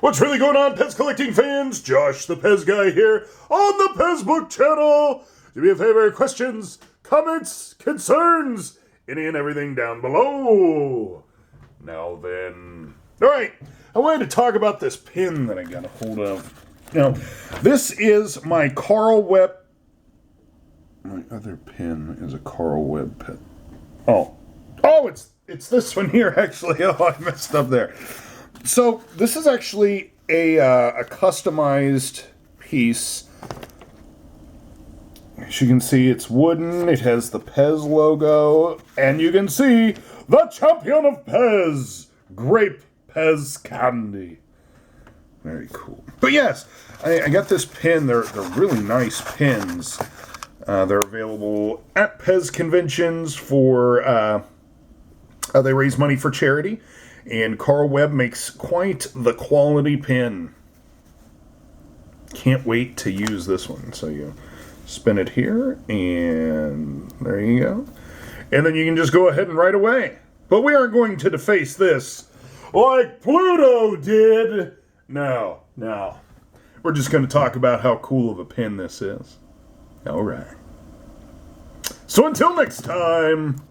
What's really going on, Pez collecting fans? Josh, the Pez guy here on the Pez Book channel. Do me a favor, questions, comments, concerns, any and everything down below. Now then, all right, I wanted to talk about this pin that I got a hold of. Now, this is my Carl Webb. My other pin is a Carl Webb pin. Oh, it's this one here, actually. Oh, I messed up there. So, this is actually a customized piece. As you can see, it's wooden. It has the Pez logo. And you can see the champion of Pez, Grape Pez Candy. Very cool. But yes, I got this pin. They're really nice pins. They're available at Pez conventions for... they raise money for charity, and Carl Webb makes quite the quality pin. Can't wait to use this one. So you spin it here, and there you go. And then you can just go ahead and write away. But we aren't going to deface this like Pluto did. No. We're just going to talk about how cool of a pin this is. All right. So until next time...